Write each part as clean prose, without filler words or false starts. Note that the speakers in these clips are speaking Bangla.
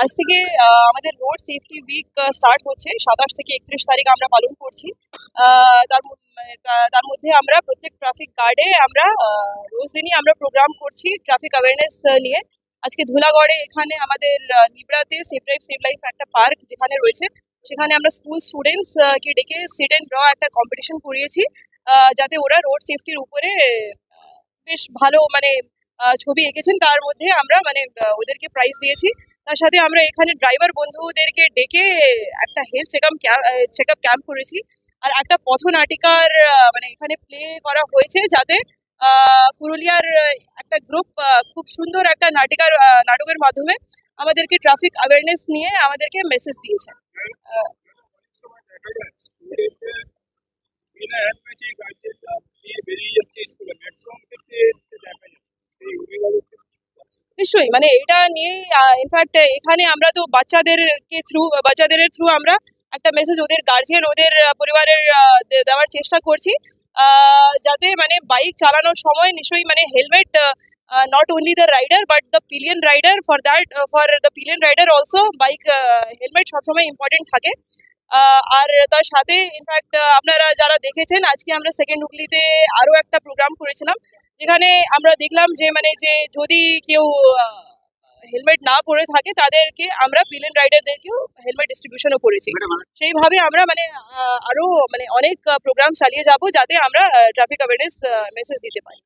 আজ থেকে আমাদের রোড সেফটি উইক স্টার্ট হচ্ছে। ২৭ থেকে ৩১ তারিখ আমরা পালন করছি। তার মধ্যে আমরা প্রত্যেক ট্রাফিক গার্ডে আমরা রোজ দিনই আমরা প্রোগ্রাম করছি ট্রাফিক অ্যাওয়ারনেস নিয়ে। আজকে ধুলাগড়ে এখানে আমাদের নিবড়াতে সেভ ড্রাইভ সেভ লাইফ একটা পার্ক যেখানে রয়েছে, সেখানে আমরা স্কুল স্টুডেন্টস কে ডেকে সিট অ্যান্ড ড্র একটা কম্পিটিশন করিয়েছি, যাতে ওরা রোড সেফটির উপরে বেশ ভালো মানে ছবি এঁকেছেন। তার মধ্যে আমরা মানে ওদেরকে প্রাইজ দিয়েছি। তার সাথে আমরা এখানে ড্রাইভার বন্ধুদেরকে ডেকে একটা হেলথ চেক আপ ক্যাম্প করেছি। আর একটা পথনাটিকার মানে এখানে প্লে করা হয়েছে, যাতে পুরুলিয়ার একটা গ্রুপ খুব সুন্দর একটা নাটকের মাধ্যমে আমাদেরকে ট্রাফিক অ্যাওয়ারনেস নিয়ে আমাদেরকে মেসেজ দিয়েছে। আহ, বিনা হেলমেটে গাড়ি নিয়ে বেরিয়ে যাচ্ছে স্কুলে, ম্যাক্সিমাম ক্ষেত্রে দেখা যাচ্ছে এই অভিভাবকদের। নিশ্চয়ই মানে এটা নিয়ে ইনফ্যাক্ট এখানে আমরা তো বাচ্চাদের থ্রু আমরা একটা মেসেজ ওদের গার্জিয়ান ওদের পরিবারের দেওয়ার চেষ্টা করছি, যাতে মানে বাইক চালানোর সময় নিশ্চয়ই মানে helmet not only the rider but the pillion rider, for the pillion rider also bike helmet সবসময় ইম্পর্টেন্ট থাকে। আর তার সাথে ইনফ্যাক্ট আপনারা যারা দেখেছেন, আজকে আমরা সেকেন্ড হুগলিতে আরো একটা প্রোগ্রাম করেছিলাম, যেখানে আমরা দেখলাম যে মানে যে যদি কেউ হেলমেট না পরে থাকে তাদেরকে আমরা পিলিয়ন রাইডারদেরকেও হেলমেট ডিস্ট্রিবিউশনও করেছি। সেইভাবে আমরা মানে আরো মানে অনেক প্রোগ্রাম চালিয়ে যাব, যাতে আমরা ট্রাফিক অ্যাওয়ারনেস মেসেজ দিতে পারি।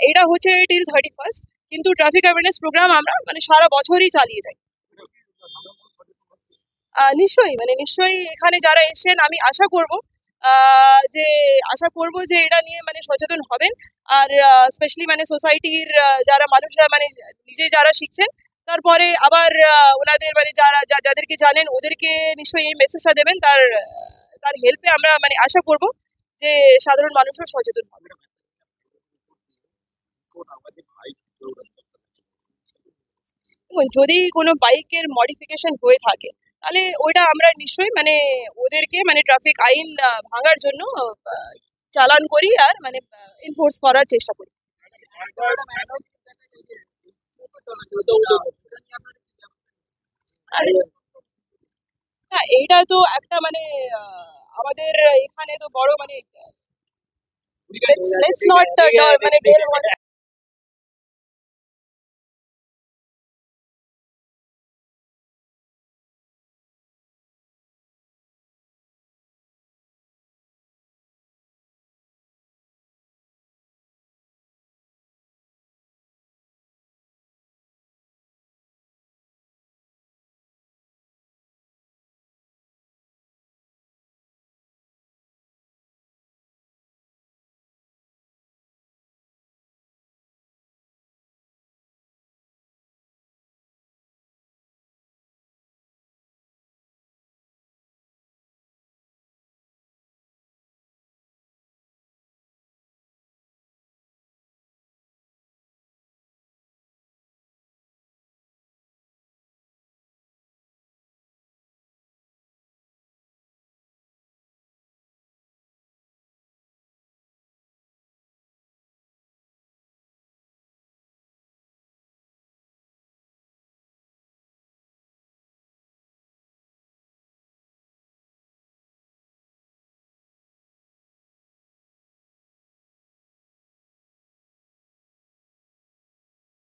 এটা হচ্ছে টিল 31st, কিন্তু ট্রাফিক অ্যাওয়ারনেস প্রোগ্রাম আমরা মানে সারা বছরই চালিয়ে যাই। নিশ্চয়ই এখানে যারা এসেছেন আমি আশা করব যে এটা নিয়ে মানে সচেতন হবেন। আর স্পেশালি মানে সোসাইটির যারা মানুষরা মানে নিজে যারা শিখছেন, তারপরে আবার ওনাদের মানে যাদেরকে জানেন ওদেরকে নিশ্চয়ই এই মেসেজটা দেবেন। তার হেল্পে আমরা মানে আশা করব যে সাধারণ মানুষও সচেতন হবে। দেখুন, যদি কোনো বাইকের মডিফিকেশন হয়ে থাকে, তাহলে ওইটা আমরা নিশ্চয়ই মানে ওদেরকে মানে ট্রাফিক আইন ভাঙার জন্য চালান করি আর মানে এনফোর্স করার চেষ্টা করি। আর হ্যাঁ, এইটা তো একটা মানে আমাদের এখানে তো বড় মানে লেটস নট মানে